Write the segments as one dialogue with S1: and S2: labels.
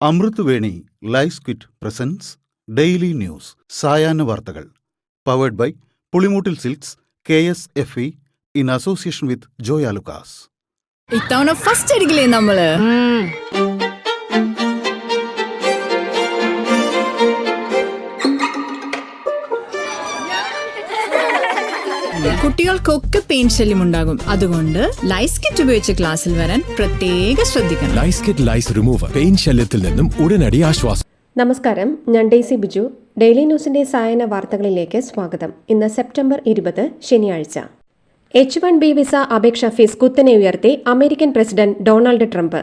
S1: അമൃത് Veni life ക്വിറ്റ് presents daily news സായാഹ്ന വാർത്തകൾ powered by Pulimoottil silks KSFE in association with Joyalukkas.
S2: ഇത്തവണ ഫസ്റ്റ് അടിക്കില്ലേ നമ്മള്? കുട്ടികൾക്കൊക്കെ പെയിൻ ശല്യം ഉണ്ടാകും. അതുകൊണ്ട് ലൈസ് കിറ്റ് ഉപയോഗിച്ച് ക്ലാസ്സിൽ വരാൻ പ്രത്യേക ശ്രദ്ധിക്കണം.
S3: ലൈസ് കിറ്റ് ലൈസ് റിമൂവർ പെയിൻ ശല്യത്തിൽ നിന്നും ഉടനടി ആശ്വാസം.
S4: നമസ്കാരം, ഞാൻ ഡെയ്സി ബിജു. ഡെയിലി ന്യൂസിന്റെ സായന വാർത്തകളിലേക്ക് സ്വാഗതം. ഇന്ന് സെപ്റ്റംബർ 20 ശനിയാഴ്ച. H-1B വിസ അപേക്ഷാ ഫീസ് കുത്തനെ ഉയർത്തി അമേരിക്കൻ പ്രസിഡന്റ് ഡൊണാൾഡ് ട്രംപ്.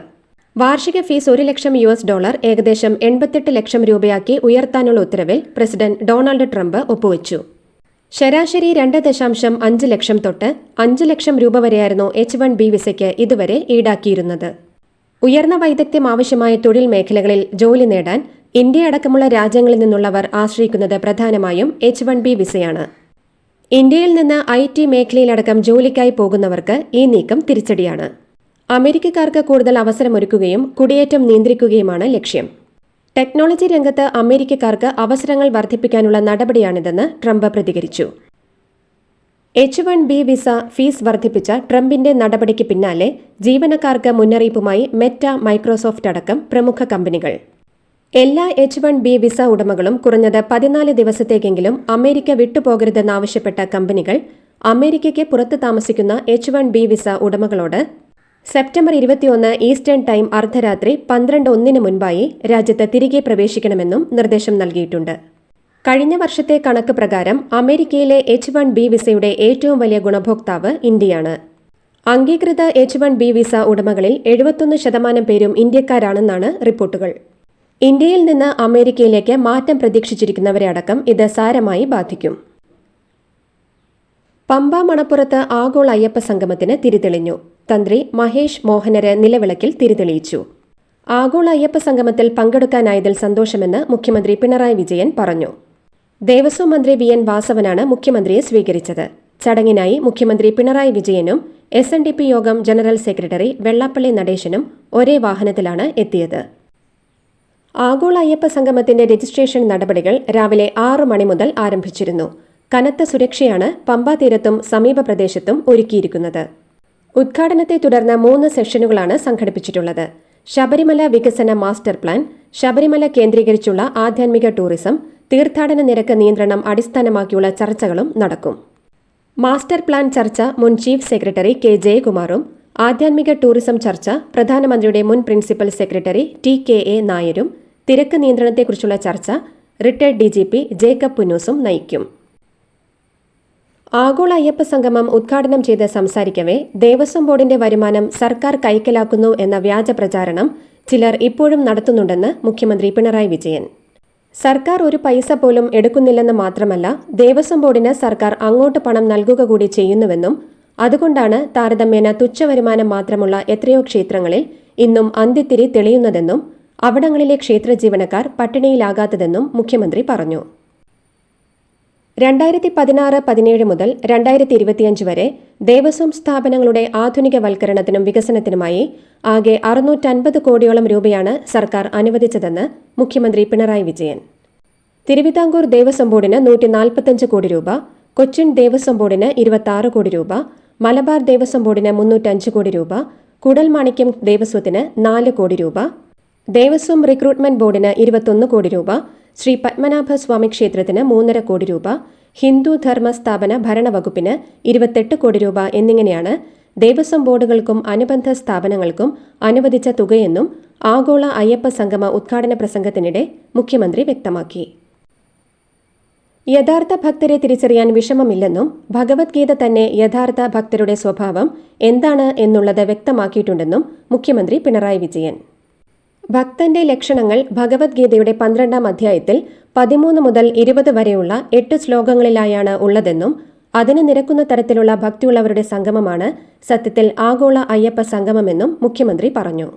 S4: വാർഷിക ഫീസ് $1,00,000 ഏകദേശം 88 ലക്ഷം രൂപയാക്കി ഉയർത്താനുള്ള ഉത്തരവിൽ പ്രസിഡന്റ് ഡൊണാൾഡ് ട്രംപ് ഒപ്പുവച്ചു. ശരാശരി 2.5 ലക്ഷം തൊട്ട് 5 ലക്ഷം രൂപ വരെയായിരുന്നു H-1B വിസയ്ക്ക് ഇതുവരെ ഈടാക്കിയിരുന്നത്. ഉയർന്ന വൈദഗ്ധ്യം ആവശ്യമായ തൊഴിൽ മേഖലകളിൽ ജോലി നേടാൻ ഇന്ത്യ അടക്കമുള്ള രാജ്യങ്ങളിൽ നിന്നുള്ളവർ ആശ്രയിക്കുന്നത് പ്രധാനമായും H-1B വിസയാണ്. ഇന്ത്യയിൽ നിന്ന് IT മേഖലയിലടക്കം ജോലിക്കായി പോകുന്നവർക്ക് ഈ നീക്കം തിരിച്ചടിയാണ്. അമേരിക്കക്കാർക്ക് കൂടുതൽ അവസരമൊരുക്കുകയും കുടിയേറ്റം നിയന്ത്രിക്കുകയുമാണ് ലക്ഷ്യം. ടെക്നോളജി രംഗത്ത് അമേരിക്കക്കാർക്ക് അവസരങ്ങൾ വർദ്ധിപ്പിക്കാനുള്ള നടപടിയാണിതെന്ന് ട്രംപ് പ്രതികരിച്ചു. H-1B വിസ ഫീസ് വർദ്ധിപ്പിച്ച ട്രംപിന്റെ നടപടിക്ക് പിന്നാലെ ജീവനക്കാർക്ക് മുന്നറിയിപ്പുമായി മെറ്റ, മൈക്രോസോഫ്റ്റ് അടക്കം പ്രമുഖ കമ്പനികൾ. എല്ലാ H-1B വിസ ഉടമകളും കുറഞ്ഞത് 14 ദിവസത്തേക്കെങ്കിലും അമേരിക്ക വിട്ടുപോകരുതെന്നാവശ്യപ്പെട്ട കമ്പനികൾ അമേരിക്കയ്ക്ക് പുറത്ത് താമസിക്കുന്ന H-1B വിസ ഉടമകളോട് സെപ്റ്റംബർ 21 ഈസ്റ്റേൺ ടൈം അർദ്ധരാത്രി 12:01 മുൻപായി രാജ്യത്ത് തിരികെ പ്രവേശിക്കണമെന്നും നിർദ്ദേശം നൽകിയിട്ടുണ്ട്. കഴിഞ്ഞ വർഷത്തെ കണക്ക് പ്രകാരം അമേരിക്കയിലെ H-1B വിസയുടെ ഏറ്റവും വലിയ ഗുണഭോക്താവ് ഇന്ത്യയാണ്. അംഗീകൃത H-1B വിസ ഉടമകളിൽ 71% പേരും ഇന്ത്യക്കാരാണെന്നാണ് റിപ്പോർട്ടുകൾ. ഇന്ത്യയിൽ നിന്ന് അമേരിക്കയിലേക്ക് മാറ്റം പ്രതീക്ഷിച്ചിരിക്കുന്നവരെ അടക്കം ഇത് സാരമായി ബാധിക്കും. പമ്പ മണപ്പുറത്ത് ആഗോള അയ്യപ്പ സംഗമത്തിന് തിരിതെളിഞ്ഞു. തന്ത്രി മഹേഷ് മോഹനര് നിലവിളക്കിൽ തിരിതെളിയിച്ചു. ആഗോള അയ്യപ്പ സംഗമത്തിൽ പങ്കെടുക്കാനായതിൽ സന്തോഷമെന്ന് മുഖ്യമന്ത്രി പിണറായി വിജയൻ പറഞ്ഞു. ദേവസ്വം മന്ത്രി VN വാസവനാണ് മുഖ്യമന്ത്രിയെ സ്വീകരിച്ചത്. ചടങ്ങിനായി മുഖ്യമന്ത്രി പിണറായി വിജയനും SNDP യോഗം ജനറൽ സെക്രട്ടറി വെള്ളാപ്പള്ളി നടേശനും ഒരേ വാഹനത്തിലാണ് എത്തിയത്. ആഗോള അയ്യപ്പ സംഗമത്തിന്റെ രജിസ്ട്രേഷൻ നടപടികൾ രാവിലെ 6 മണി മുതൽ ആരംഭിച്ചിരുന്നു. കനത്ത സുരക്ഷയാണ് പമ്പാ തീരത്തും സമീപ പ്രദേശത്തും ഒരുക്കിയിരിക്കുന്നത്. ഉദ്ഘാടനത്തെ തുടർന്ന് 3 സെഷനുകളാണ് സംഘടിപ്പിച്ചിട്ടുള്ളത്. ശബരിമല വികസന മാസ്റ്റർ പ്ലാൻ, ശബരിമല കേന്ദ്രീകരിച്ചുള്ള ആധ്യാത്മിക ടൂറിസം, തീർത്ഥാടന നിരക്ക് നിയന്ത്രണം അടിസ്ഥാനമാക്കിയുള്ള ചർച്ചകളും നടക്കും. മാസ്റ്റർ പ്ലാൻ ചർച്ച മുൻ ചീഫ് സെക്രട്ടറി K ജയകുമാറും, ആധ്യാത്മിക ടൂറിസം ചർച്ച പ്രധാനമന്ത്രിയുടെ മുൻ പ്രിൻസിപ്പൽ സെക്രട്ടറി TKA നായരും, തിരക്ക് നിയന്ത്രണത്തെക്കുറിച്ചുള്ള ചർച്ച റിട്ടയർഡ് DGP ജേക്കബ് പുന്നൂസും നയിക്കും. ആഗോള അയ്യപ്പ സംഗമം ഉദ്ഘാടനം ചെയ്ത് സംസാരിക്കവേ ദേവസ്വം ബോർഡിന്റെ വരുമാനം സർക്കാർ കൈക്കലാക്കുന്നു എന്ന വ്യാജ പ്രചാരണം ചിലർ ഇപ്പോഴും നടത്തുന്നുണ്ടെന്ന് മുഖ്യമന്ത്രി പിണറായി വിജയൻ. സർക്കാർ ഒരു പൈസ പോലും എടുക്കുന്നില്ലെന്ന് മാത്രമല്ല, ദേവസ്വം ബോർഡിന് സർക്കാർ അങ്ങോട്ട് പണം നൽകുക കൂടി ചെയ്യുന്നുവെന്നും അതുകൊണ്ടാണ് താരതമ്യേന തുച്ഛവരുമാനം മാത്രമുള്ള എത്രയോ ക്ഷേത്രങ്ങളിൽ ഇന്നും അന്ത്യത്തിരി തെളിയുന്നതെന്നും അവിടങ്ങളിലെ ക്ഷേത്ര ജീവനക്കാർ പട്ടിണിയിലാകാത്തതെന്നും മുഖ്യമന്ത്രി പറഞ്ഞു. 2016-17 മുതൽ 2025 വരെ ദേവസ്വം സ്ഥാപനങ്ങളുടെ ആധുനികവൽക്കരണത്തിനും വികസനത്തിനുമായി ആകെ 650 കോടിയോളം രൂപയാണ് സർക്കാർ അനുവദിച്ചതെന്ന് മുഖ്യമന്ത്രി പിണറായി വിജയൻ. തിരുവിതാംകൂർ ദേവസ്വം ബോർഡിന് 145 കോടി രൂപ, കൊച്ചിൻ ദേവസ്വം ബോർഡിന് 26 കോടി രൂപ, മലബാർ ദേവസ്വം ബോർഡിന് 305 കോടി രൂപ, കുടൽമാണിക്യം ദേവസ്വത്തിന് 4 കോടി രൂപ, ദേവസ്വം റിക്രൂട്ട്മെന്റ് ബോർഡിന് 21 കോടി രൂപ, ശ്രീ പത്മനാഭ സ്വാമി ക്ഷേത്രത്തിന് 3.5 കോടി രൂപ, ഹിന്ദു ധർമ്മ സ്ഥാപന ഭരണവകുപ്പിന് 28 കോടി രൂപ എന്നിങ്ങനെയാണ് ദേവസ്വം ബോർഡുകൾക്കും അനുബന്ധ സ്ഥാപനങ്ങൾക്കും അനുവദിച്ച തുകയെന്നും ആഗോള അയ്യപ്പ സംഗമ ഉദ്ഘാടന പ്രസംഗത്തിനിടെ മുഖ്യമന്ത്രി വ്യക്തമാക്കി. യഥാർത്ഥ ഭക്തരെ തിരിച്ചറിയാൻ വിഷമമില്ലെന്നും ഭഗവത്ഗീത തന്നെ യഥാർത്ഥ ഭക്തരുടെ സ്വഭാവം എന്താണ് എന്നുള്ളത് വ്യക്തമാക്കിയിട്ടുണ്ടെന്നും മുഖ്യമന്ത്രി പിണറായി വിജയൻ. ഭക്തന്റെ ലക്ഷണങ്ങൾ ഭഗവത്ഗീതയുടെ 12-ാം അധ്യായത്തിൽ 13 മുതൽ 20 വരെയുള്ള 8 ശ്ലോകങ്ങളിലായാണ് ഉള്ളതെന്നും അതിന് നിരക്കുന്ന തരത്തിലുള്ള ഭക്തിയുള്ളവരുടെ സംഗമമാണ് സത്യത്തിൽ ആഗോള അയ്യപ്പ സംഗമമെന്നും മുഖ്യമന്ത്രി പറഞ്ഞു.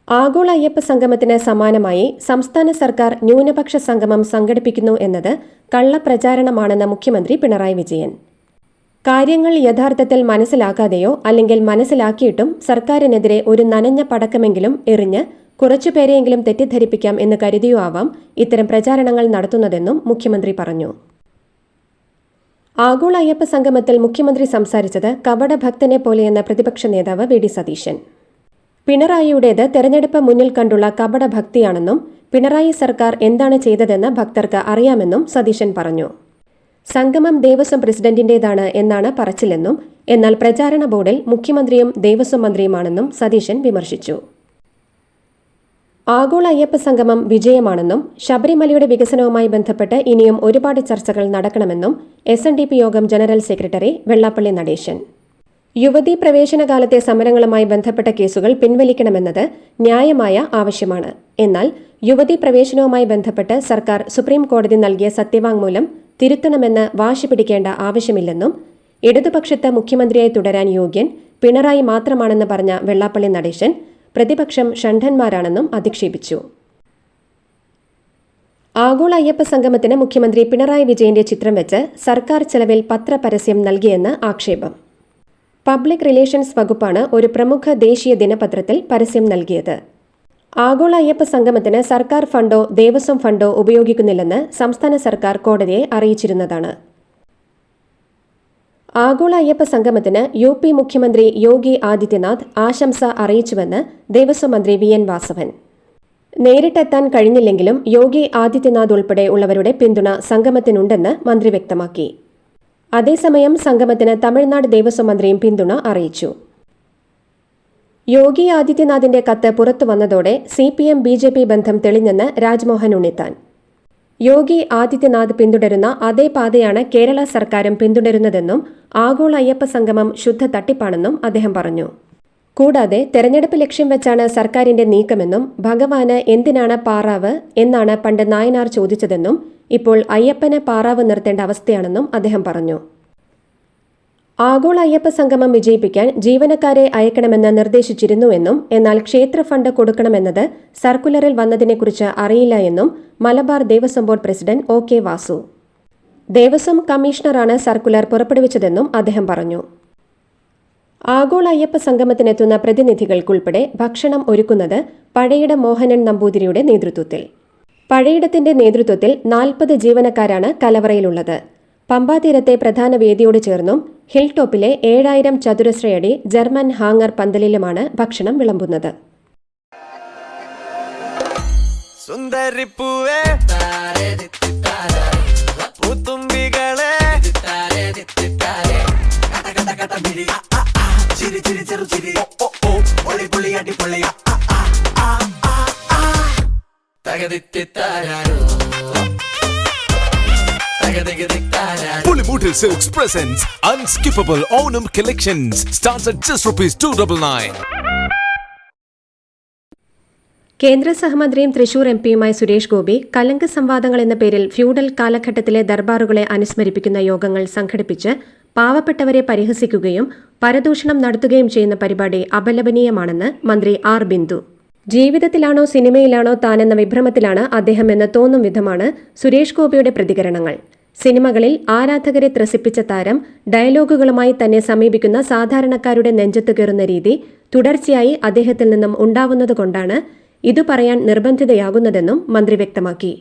S4: ആഗോള അയ്യപ്പ സംഗമത്തിന് സമാനമായി സംസ്ഥാന സർക്കാർ ന്യൂനപക്ഷ സംഗമം സംഘടിപ്പിക്കുന്നു എന്നത് കള്ളപ്രചാരണമാണെന്ന് മുഖ്യമന്ത്രി പിണറായി വിജയൻ. കാര്യങ്ങൾ യഥാർത്ഥത്തിൽ മനസ്സിലാക്കാതെയോ അല്ലെങ്കിൽ മനസ്സിലാക്കിയിട്ടും സർക്കാരിനെതിരെ ഒരു നനഞ്ഞ പടക്കമെങ്കിലും എറിഞ്ഞ് കുറച്ചുപേരെയെങ്കിലും തെറ്റിദ്ധരിപ്പിക്കാം എന്ന് കരുതിയോ ആവാം ഇത്തരം പ്രചാരണങ്ങൾ നടത്തുന്നതെന്നും മുഖ്യമന്ത്രി പറഞ്ഞു. ആഗോള അയ്യപ്പ സംഗമത്തിൽ മുഖ്യമന്ത്രി സംസാരിച്ചത് കപടഭക്തനെ പോലെയെന്ന പ്രതിപക്ഷ നേതാവ് വി ഡി സതീശൻ. പിണറായിയുടേത് തെരഞ്ഞെടുപ്പ് മുന്നിൽ കണ്ടുള്ള കപടഭക്തിയാണെന്നും പിണറായി സർക്കാർ എന്താണ് ചെയ്തതെന്ന് ഭക്തർക്ക് അറിയാമെന്നും സതീശൻ പറഞ്ഞു. സംഗമം ദേവസ്വം പ്രസിഡന്റിന്റേതാണ് എന്നാണ് പറച്ചിലെന്നും എന്നാൽ പ്രചാരണ ബോർഡിൽ മുഖ്യമന്ത്രിയും ദേവസ്വം മന്ത്രിയുമാണെന്നും സതീശൻ വിമർശിച്ചു. ആഗോള അയ്യപ്പ സംഗമം വിജയമാണെന്നും ശബരിമലയുടെ വികസനവുമായി ബന്ധപ്പെട്ട് ഇനിയും ഒരുപാട് ചർച്ചകൾ നടക്കണമെന്നും SNDP യോഗം ജനറൽ സെക്രട്ടറി വെള്ളാപ്പള്ളി നടേശൻ. യുവതീ പ്രവേശനകാലത്തെ സമരങ്ങളുമായി ബന്ധപ്പെട്ട കേസുകൾ പിൻവലിക്കണമെന്നത് ന്യായമായ ആവശ്യമാണ്. എന്നാൽ യുവതീ പ്രവേശനവുമായി ബന്ധപ്പെട്ട് സർക്കാർ സുപ്രീം കോടതി നൽകിയ സത്യവാങ്മൂലം തിരുത്തണമെന്ന് വാശി പിടിക്കേണ്ട ആവശ്യമില്ലെന്നും ഇടതുപക്ഷത്ത് മുഖ്യമന്ത്രിയായി തുടരാൻ യോഗ്യൻ പിണറായി മാത്രമാണെന്ന് പറഞ്ഞ വെള്ളാപ്പള്ളി നടേശൻ പ്രതിപക്ഷം ഷണ്ഡന്മാരാണെന്നും അധിക്ഷേപിച്ചു. ആഗോള അയ്യപ്പ സംഗമത്തിന് മുഖ്യമന്ത്രി പിണറായി വിജയന്റെ ചിത്രം വെച്ച് സർക്കാർ ചെലവിൽ പത്രപരസ്യം നൽകിയെന്ന് ആക്ഷേപം. പബ്ലിക് റിലേഷൻസ് വകുപ്പാണ് ഒരു പ്രമുഖ ദേശീയ ദിനപത്രത്തിൽ പരസ്യം നൽകിയത്. ആഗോള അയ്യപ്പ സംഗമത്തിന് സർക്കാർ ഫണ്ടോ ദേവസ്വം ഫണ്ടോ ഉപയോഗിക്കുന്നില്ലെന്ന് സംസ്ഥാന സർക്കാർ കോടതിയെ അറിയിച്ചിരുന്നതാണ്. ആഗോള അയ്യപ്പ സംഗമത്തിന് UP മുഖ്യമന്ത്രി യോഗി ആദിത്യനാഥ് ആശംസ അറിയിച്ചുവെന്ന് ദേവസ്വം മന്ത്രി VN വാസവൻ. നേരിട്ടെത്താൻ കഴിഞ്ഞില്ലെങ്കിലും യോഗി ആദിത്യനാഥ് ഉൾപ്പെടെ ഉള്ളവരുടെ പിന്തുണ സംഗമത്തിനുണ്ടെന്ന് മന്ത്രി വ്യക്തമാക്കി. അതേസമയം സംഗമത്തിന് തമിഴ്നാട് ദേവസ്വം മന്ത്രിയും പിന്തുണ അറിയിച്ചു. യോഗി ആദിത്യനാഥിന്റെ കത്ത് പുറത്തു വന്നതോടെ CPM-BJP ബന്ധം തെളിഞ്ഞെന്ന് രാജ്മോഹൻ ഉണ്ണിത്താൻ. യോഗി ആദിത്യനാഥ് പിന്തുടരുന്ന അതേ പാതയാണ് കേരള സർക്കാരും പിന്തുടരുന്നതെന്നും ആഗോള അയ്യപ്പ സംഗമം ശുദ്ധ തട്ടിപ്പാണെന്നും അദ്ദേഹം പറഞ്ഞു. കൂടാതെ തെരഞ്ഞെടുപ്പ് ലക്ഷ്യം വെച്ചാണ് സർക്കാരിന്റെ നീക്കമെന്നും ഭഗവാന് എന്തിനാണ് പാറാവ് എന്നാണ് പണ്ട് നായനാർ ചോദിച്ചതെന്നും ഇപ്പോൾ അയ്യപ്പന് പാറാവ് നിർത്തേണ്ട അവസ്ഥയാണെന്നും അദ്ദേഹം പറഞ്ഞു. ആഗോള അയ്യപ്പ സംഗമം വിജയിപ്പിക്കാൻ ജീവനക്കാരെ അയക്കണമെന്ന് നിർദ്ദേശിച്ചിരുന്നുവെന്നും എന്നാൽ ക്ഷേത്ര ഫണ്ട് കൊടുക്കണമെന്നത് സർക്കുലറിൽ വന്നതിനെക്കുറിച്ച് അറിയില്ല എന്നും Malabar Devaswom board president OK Vasu. Devaswom കമ്മീഷണറാണ് സർക്കുലർ പുറപ്പെടുവിച്ചതെന്നും അദ്ദേഹം പറഞ്ഞു. ആഗോള അയ്യപ്പ സംഗമത്തിനെത്തുന്ന പ്രതിനിധികൾക്കുൾപ്പെടെ ഭക്ഷണം ഒരുക്കുന്നത് പഴയിടം മോഹനൻ നമ്പൂതിരിയുടെ നേതൃത്വത്തിൽ. പഴയിടത്തിന്റെ നേതൃത്വത്തിൽ 40 ജീവനക്കാരാണ് കലവറയിലുള്ളത്. പമ്പാതീരത്തെ പ്രധാന വേദിയോട് ചേർന്നും ഹിൽ ടോപ്പിലെ 7000 ചതുരശ്രയടി ജർമ്മൻ ഹാങ്ങർ പന്തലിലുമാണ് ഭക്ഷണം വിളമ്പുന്നത്.
S3: Pulimutil Silks presents Unskippable Onam Collections. Starts at just ₹299.
S4: കേന്ദ്ര സഹമന്ത്രിയും തൃശൂർ MPയുമായ സുരേഷ് ഗോപി കലങ്ക് സംവാദങ്ങൾ എന്ന പേരിൽ ഫ്യൂഡൽ കാലഘട്ടത്തിലെ ദർബാറുകളെ അനുസ്മരിപ്പിക്കുന്ന യോഗങ്ങൾ സംഘടിപ്പിച്ച് പാവപ്പെട്ടവരെ പരിഹസിക്കുകയും പരദൂഷണം നടത്തുകയും ചെയ്യുന്ന പരിപാടി അപലപനീയമാണെന്ന് മന്ത്രി R ബിന്ദു. ജീവിതത്തിലാണോ സിനിമയിലാണോ താനെന്ന വിഭ്രമത്തിലാണ് അദ്ദേഹം എന്ന് തോന്നും വിധമാണ് സുരേഷ് ഗോപിയുടെ പ്രതികരണങ്ങൾ. സിനിമകളിൽ ആരാധകരെ ത്രസിപ്പിച്ച താരം ഡയലോഗുകളുമായി തന്നെ സമീപിക്കുന്ന സാധാരണക്കാരുടെ നെഞ്ചത്തു കയറുന്ന രീതി തുടർച്ചയായി അദ്ദേഹത്തിൽ നിന്നും ഉണ്ടാവുന്നതുകൊണ്ടാണ് ഇതു പറയാൻ നിർബന്ധിതയാകുന്നതെന്നും മന്ത്രി വ്യക്തമാക്കി.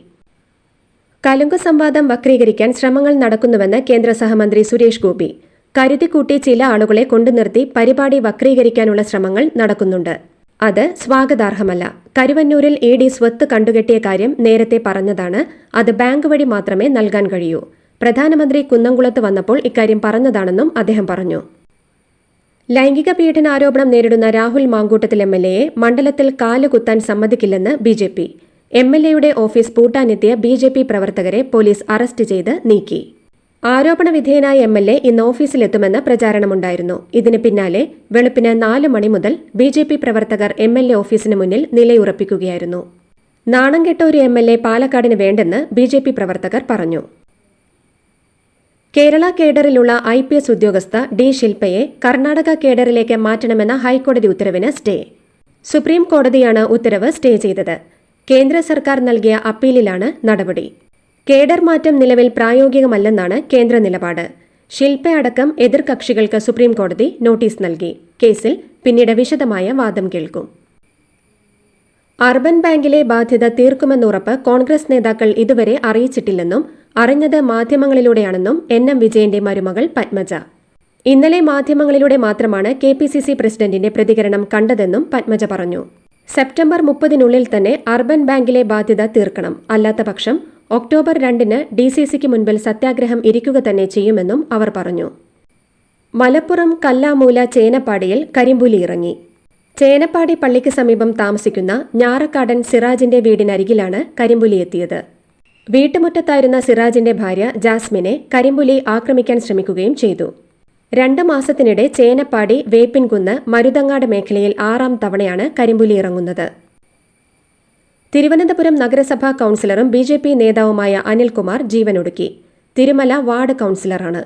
S4: കലുങ്ക് സംവാദം വക്രീകരിക്കാൻ ശ്രമങ്ങൾ നടക്കുന്നുവെന്ന് കേന്ദ്ര സഹമന്ത്രി സുരേഷ് ഗോപി. കരുതിക്കൂട്ടി ചില ആളുകളെ കൊണ്ടുനിർത്തി പരിപാടി വക്രീകരിക്കാനുള്ള ശ്രമങ്ങൾ നടക്കുന്നുണ്ട്. അത് സ്വാഗതാർഹമല്ല. കരുവന്നൂരിൽ ED സ്വത്ത് കണ്ടുകെട്ടിയ കാര്യം നേരത്തെ പറഞ്ഞതാണ്. അത് ബാങ്ക് വഴി മാത്രമേ നൽകാൻ കഴിയൂ. പ്രധാനമന്ത്രി കുന്നംകുളത്ത് വന്നപ്പോൾ ഇക്കാര്യം പറഞ്ഞതാണെന്നും അദ്ദേഹം പറഞ്ഞു. ലൈംഗിക പീഡനാരോപണം നേരിടുന്ന രാഹുൽ മാങ്കൂട്ടത്തിൽ MLAയെ മണ്ഡലത്തിൽ കാലുകുത്താൻ സമ്മതിക്കില്ലെന്ന് BJP. MLAയുടെ ഓഫീസ് പൂട്ടാനെത്തിയ BJP പ്രവർത്തകരെ പോലീസ് അറസ്റ്റ് ചെയ്ത് നീക്കി. ആരോപണ വിധേയനായ MLA ഇന്ന് ഓഫീസിലെത്തുമെന്ന് പ്രചാരണമുണ്ടായിരുന്നു. ഇതിന് പിന്നാലെ വെളുപ്പിന് 4 മണി മുതൽ BJP പ്രവർത്തകർ MLA ഓഫീസിന് മുന്നിൽ നിലയുറപ്പിക്കുകയായിരുന്നു. നാണം കെട്ട ഒരു MLA പാലക്കാടിന് വേണ്ടെന്ന് BJP പ്രവർത്തകർ പറഞ്ഞു. കേരള കേഡറിലുള്ള IPS ഉദ്യോഗസ്ഥ D ശിൽപയെ കർണാടക കേഡറിലേക്ക് മാറ്റണമെന്ന ഹൈക്കോടതി ഉത്തരവിന് സ്റ്റേ. സുപ്രീം കോടതിയാണ് ഉത്തരവ് സ്റ്റേ ചെയ്തത്. കേന്ദ്ര സർക്കാർ നൽകിയ അപ്പീലിലാണ് നടപടി. കേഡർ മാറ്റം നിലവിൽ പ്രായോഗികമല്ലെന്നാണ് കേന്ദ്ര നിലപാട്. ശിൽപ അടക്കം എതിർകക്ഷികൾക്ക് സുപ്രീം കോടതി നോട്ടീസ് നൽകി. കേസിൽ പിന്നീട് വിശദമായ വാദം കേൾക്കും. അർബൻ ബാങ്കിലെ ബാധ്യത തീർക്കുമെന്നുറപ്പ് കോൺഗ്രസ് നേതാക്കൾ ഇതുവരെ അറിയിച്ചിട്ടില്ലെന്നും അറിഞ്ഞത് മാധ്യമങ്ങളിലൂടെയാണെന്നും NM വിജയന്റെ മരുമകൾ പത്മജ. ഇന്നലെ മാധ്യമങ്ങളിലൂടെ മാത്രമാണ് KPCC പ്രസിഡന്റിന്റെ പ്രതികരണം കണ്ടതെന്നും പത്മജ പറഞ്ഞു. സെപ്റ്റംബർ 30-നുള്ളിൽ തന്നെ അർബൻ ബാങ്കിലെ ബാധ്യത തീർക്കണം, അല്ലാത്തപക്ഷം ഒക്ടോബർ 2-ന് DCCക്ക് മുൻപിൽ സത്യാഗ്രഹം ഇരിക്കുക തന്നെ ചെയ്യുമെന്നും അവർ പറഞ്ഞു. മലപ്പുറം കല്ലാമൂല ചേനപ്പാടിയിൽ കരിമ്പുലി ഇറങ്ങി. ചേനപ്പാടി പള്ളിക്ക് സമീപം താമസിക്കുന്ന ഞാറക്കാടൻ സിറാജിന്റെ വീടിനരികിലാണ് കരിമ്പുലി എത്തിയത്. വീട്ടുമുറ്റത്തായിരുന്ന സിറാജിന്റെ ഭാര്യ ജാസ്മിനെ കരിമ്പുലി ആക്രമിക്കാൻ ശ്രമിക്കുകയും ചെയ്തു. 2 മാസത്തിനിടെ ചേനപ്പാടി വേപ്പിൻകുന്ന് മരുതങ്ങാട് മേഖലയിൽ 6ാം തവണയാണ് കരിമ്പുലി ഇറങ്ങുന്നത്. തിരുവനന്തപുരം നഗരസഭാ കൌൺസിലറും BJP നേതാവുമായ അനിൽകുമാർ ജീവനൊടുക്കി. തിരുമല വാർഡ് കൌൺസിലറാണ്.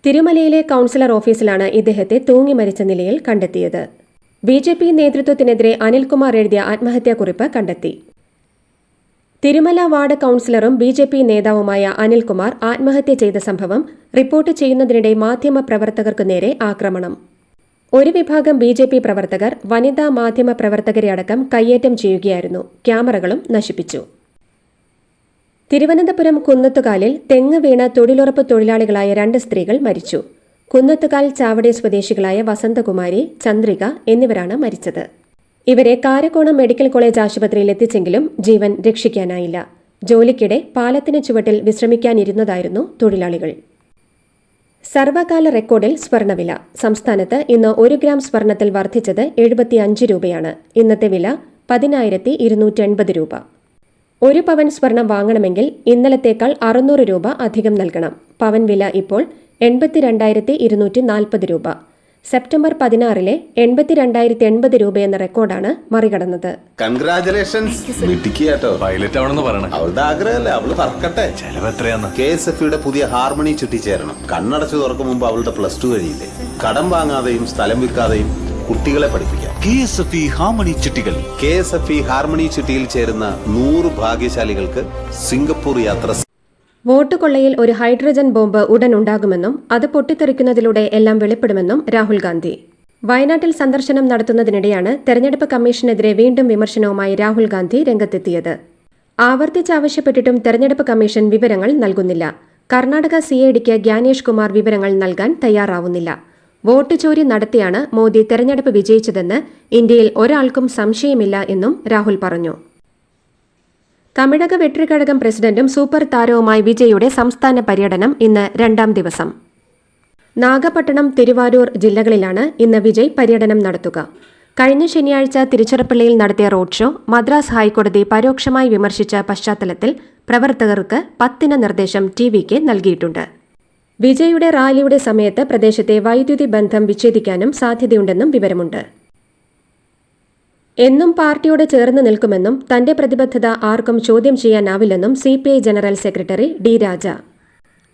S4: തിരുമലയിലെ കൌൺസിലർ ഓഫീസിലാണ് ഇദ്ദേഹത്തെ തൂങ്ങി മരിച്ച നിലയിൽ കണ്ടെത്തിയത്. BJP നേതൃത്വത്തിനെതിരെ അനിൽകുമാർ എഴുതിയ ആത്മഹത്യാക്കുറിപ്പ് കണ്ടെത്തി. തിരുമല വാർഡ് കൌൺസിലറും BJP നേതാവുമായ അനിൽകുമാർ ആത്മഹത്യ ചെയ്ത സംഭവം റിപ്പോർട്ട് ചെയ്യുന്നതിനിടെ മാധ്യമപ്രവർത്തകർക്കു നേരെ ആക്രമണം. ഒരു വിഭാഗം BJP പ്രവർത്തകർ വനിതാ മാധ്യമ പ്രവർത്തകരെ അടക്കം കയ്യേറ്റം ചെയ്യുകയായിരുന്നു. ക്യാമറകളും നശിപ്പിച്ചു. തിരുവനന്തപുരം കുന്നത്തുകാലിൽ തെങ്ങ് വീണ തൊഴിലുറപ്പ് തൊഴിലാളികളായ 2 സ്ത്രീകൾ മരിച്ചു. കുന്നത്തുകാൽ ചാവടി സ്വദേശികളായ വസന്തകുമാരി, ചന്ദ്രിക എന്നിവരാണ് മരിച്ചത്. ഇവരെ കാരക്കോണം മെഡിക്കൽ കോളേജ് ആശുപത്രിയിൽ എത്തിച്ചെങ്കിലും ജീവൻ രക്ഷിക്കാനായില്ല. ജോലിക്കിടെ പാലത്തിന് ചുവട്ടിൽ വിശ്രമിക്കാനിരുന്നതായിരുന്നു തൊഴിലാളികൾ. സർവകാല റെക്കോർഡിൽ സ്വർണ്ണവില. സംസ്ഥാനത്ത് ഇന്ന് 1 ഗ്രാം സ്വർണ്ണത്തിൽ വർദ്ധിച്ചത് 75 രൂപയാണ്. ഇന്നത്തെ വില 10,280 രൂപ. 1 പവൻ സ്വർണം വാങ്ങണമെങ്കിൽ ഇന്നലത്തേക്കാൾ 600 രൂപ അധികം നൽകണം. പവൻ വില ഇപ്പോൾ 82,240 രൂപ. സെപ്റ്റംബർ 16-ലെ 82,080 രൂപ എന്ന റെക്കോർഡാണ് മറികടന്നത്.
S5: അവളുടെ ആഗ്രഹമല്ലേ, അവള് പറക്കട്ടെ. KSFE പുതിയ ഹാർമണി ചുറ്റി ചേരണം. കണ്ണടച്ചു തുറക്കും മുമ്പ് അവളുടെ +2 കഴിയില്ലേ. കടം വാങ്ങാതെയും സ്ഥലം വിൽക്കാതെയും കുട്ടികളെ പഠിപ്പിക്കാം.
S3: KSFE ഹാർമണി ചിട്ടികൾ.
S5: KSFE ഹാർമണി ചുറ്റിയിൽ ചേരുന്ന 100 ഭാഗ്യശാലികൾക്ക് സിംഗപ്പൂർ യാത്ര.
S4: വോട്ട് കൊള്ളയിൽ ഒരു ഹൈഡ്രജൻ ബോംബ് ഉടൻ ഉണ്ടാകുമെന്നും അത് പൊട്ടിത്തെറിക്കുന്നതിലൂടെ എല്ലാം വെളിപ്പെടുമെന്നും രാഹുൽ ഗാന്ധി. വയനാട്ടിൽ സന്ദർശനം നടത്തുന്നതിനിടെയാണ് തെരഞ്ഞെടുപ്പ് കമ്മീഷനെതിരെ വീണ്ടും വിമർശനവുമായി രാഹുൽ ഗാന്ധി രംഗത്തെത്തിയത്. ആവർത്തിച്ചാവശ്യപ്പെട്ടിട്ടും തെരഞ്ഞെടുപ്പ് കമ്മീഷൻ വിവരങ്ങൾ നൽകുന്നില്ല. കർണാടക CIDക്ക് ഗ്യാനേഷ് കുമാർ വിവരങ്ങൾ നൽകാൻ തയ്യാറാവുന്നില്ല. വോട്ട് ചോരി നടത്തിയാണ് മോദി തെരഞ്ഞെടുപ്പ് വിജയിച്ചതെന്ന് ഇന്ത്യയിൽ ഒരാൾക്കും സംശയമില്ല എന്നും രാഹുൽ പറഞ്ഞു. തമിഴക വെട്രിക്കഴകം പ്രസിഡന്റും സൂപ്പർ താരവുമായി വിജയുടെ സംസ്ഥാന പര്യടനം ഇന്ന് 2ാം ദിവസം. നാഗപട്ടണം, തിരുവാരൂർ ജില്ലകളിലാണ് ഇന്ന് വിജയ് പര്യടനം നടത്തുക. കഴിഞ്ഞ ശനിയാഴ്ച തിരുച്ചിറപ്പള്ളിയിൽ നടത്തിയ റോഡ് ഷോ മദ്രാസ് ഹൈക്കോടതി പരോക്ഷമായി വിമർശിച്ച പശ്ചാത്തലത്തിൽ പ്രവർത്തകർക്ക് 10 നിർദ്ദേശം TVക്ക് നൽകിയിട്ടുണ്ട്. വിജയുടെ റാലിയുടെ സമയത്ത് പ്രദേശത്തെ വൈദ്യുതി ബന്ധം വിച്ഛേദിക്കാനും സാധ്യതയുണ്ടെന്നും വിവരമുണ്ട്. എന്നും പാർട്ടിയോട് ചേർന്ന് നിൽക്കുമെന്നും തന്റെ പ്രതിബദ്ധത ആർക്കും ചോദ്യം ചെയ്യാനാവില്ലെന്നും CPI ജനറൽ സെക്രട്ടറി D. രാജ.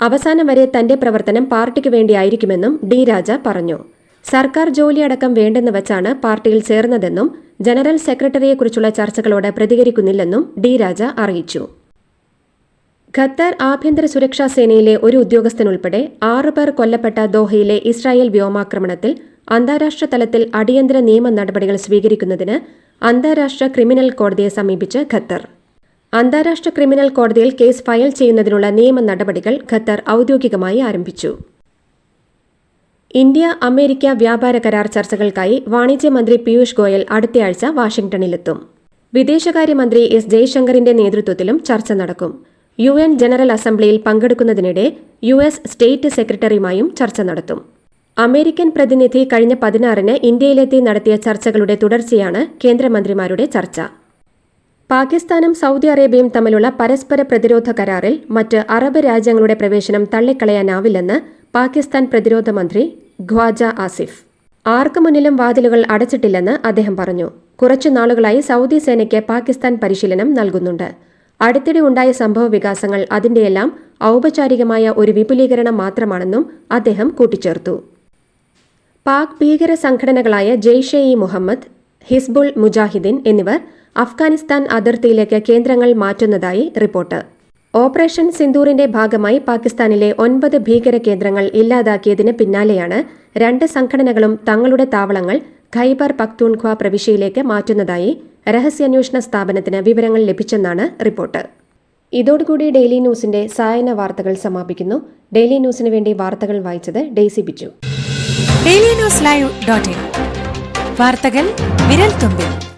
S4: അവസാനം വരെ തന്റെ പ്രവർത്തനം പാർട്ടിക്ക് വേണ്ടിയായിരിക്കുമെന്നും D. രാജ പറഞ്ഞു. സർക്കാർ ജോലിയടക്കം വേണ്ടെന്ന് വച്ചാണ് പാർട്ടിയിൽ ചേർന്നതെന്നും ജനറൽ സെക്രട്ടറിയെക്കുറിച്ചുള്ള ചർച്ചകളോട് പ്രതികരിക്കുന്നില്ലെന്നും D. രാജ അറിയിച്ചു. ഖത്തർ ആഭ്യന്തര സുരക്ഷാ സേനയിലെ ഒരു ഉദ്യോഗസ്ഥനുൾപ്പെടെ 6 പേർ കൊല്ലപ്പെട്ട ദോഹയിലെ ഇസ്രായേൽ വ്യോമാക്രമണത്തിൽ അന്താരാഷ്ട്ര തലത്തിൽ അടിയന്തര നിയമ നടപടികൾ സ്വീകരിക്കുന്നതിന് അന്താരാഷ്ട്ര ക്രിമിനൽ കോടതിയെ സമീപിച്ച് ഖത്തർ. അന്താരാഷ്ട്ര ക്രിമിനൽ കോടതിയിൽ കേസ് ഫയൽ ചെയ്യുന്നതിനുള്ള നിയമ നടപടികൾ ഖത്തർ ഔദ്യോഗികമായി ആരംഭിച്ചു. ഇന്ത്യ അമേരിക്ക വ്യാപാര കരാർ ചർച്ചകൾക്കായി വാണിജ്യമന്ത്രി പീയൂഷ് ഗോയൽ അടുത്തയാഴ്ച വാഷിംഗ്ടണിലെത്തും. വിദേശകാര്യമന്ത്രി S. ജയശങ്കറിന്റെ നേതൃത്വത്തിലും ചർച്ച നടക്കും. UN ജനറൽ അസംബ്ലിയിൽ പങ്കെടുക്കുന്നതിനിടെ US സ്റ്റേറ്റ് സെക്രട്ടറിയുമായും ചർച്ച നടത്തും. അമേരിക്കൻ പ്രതിനിധി കഴിഞ്ഞ 16-ന് ഇന്ത്യയിലെത്തി നടത്തിയ ചർച്ചകളുടെ തുടർച്ചയാണ് കേന്ദ്രമന്ത്രിമാരുടെ ചർച്ച. പാകിസ്ഥാനും സൗദി അറേബ്യയും തമ്മിലുള്ള പരസ്പര പ്രതിരോധ കരാറിൽ മറ്റ് അറബ് രാജ്യങ്ങളുടെ പ്രവേശനം തള്ളിക്കളയാനാവില്ലെന്ന് പാകിസ്ഥാൻ പ്രതിരോധ മന്ത്രി ഖ്വാജ ആസിഫ്. ആർക്കു മുന്നിലും വാതിലുകൾ അടച്ചിട്ടില്ലെന്ന് അദ്ദേഹം പറഞ്ഞു. കുറച്ചു നാളുകളായി സൗദി സേനയ്ക്ക് പാകിസ്ഥാൻ പരിശീലനം നൽകുന്നുണ്ട്. അടുത്തിടെ ഉണ്ടായ സംഭവ വികാസങ്ങൾ അതിന്റെയെല്ലാം ഔപചാരികമായ ഒരു വിപുലീകരണം മാത്രമാണെന്നും അദ്ദേഹം കൂട്ടിച്ചേർത്തു. പാക് ഭീകര സംഘടനകളായ ജെയ്ഷെ-ഇ-മുഹമ്മദ്, ഹിസ്ബുൾ മുജാഹിദ്ദീൻ എന്നിവർ അഫ്ഗാനിസ്ഥാൻ അതിർത്തിയിലേക്ക് കേന്ദ്രങ്ങൾ മാറ്റുന്നതായി റിപ്പോർട്ട്. ഓപ്പറേഷൻ സിന്ദൂറിന്റെ ഭാഗമായി പാകിസ്ഥാനിലെ 9 ഭീകര കേന്ദ്രങ്ങൾ ഇല്ലാതാക്കിയതിന് പിന്നാലെയാണ് 2 സംഘടനകളും തങ്ങളുടെ താവളങ്ങൾ ഖൈബർ പഖ്തൂൺഖ്വ പ്രവിശ്യയിലേക്ക് മാറ്റുന്നതായി രഹസ്യാന്വേഷണ സ്ഥാപനത്തിന് വിവരങ്ങൾ ലഭിച്ചെന്നാണ് റിപ്പോർട്ട്. ഇതോടുകൂടി ഡെയിലി ന്യൂസിന്റെ സായന വാർത്തകൾ സമാപിക്കുന്നു. ഡെയിലി ന്യൂസിന് വേണ്ടി വാർത്തകൾ വായിച്ചത് ഡെയ്സി ബിജു.
S6: DailyNewsLive.in വാർത്തകൾ വിരൽ തുമ്പിൽ.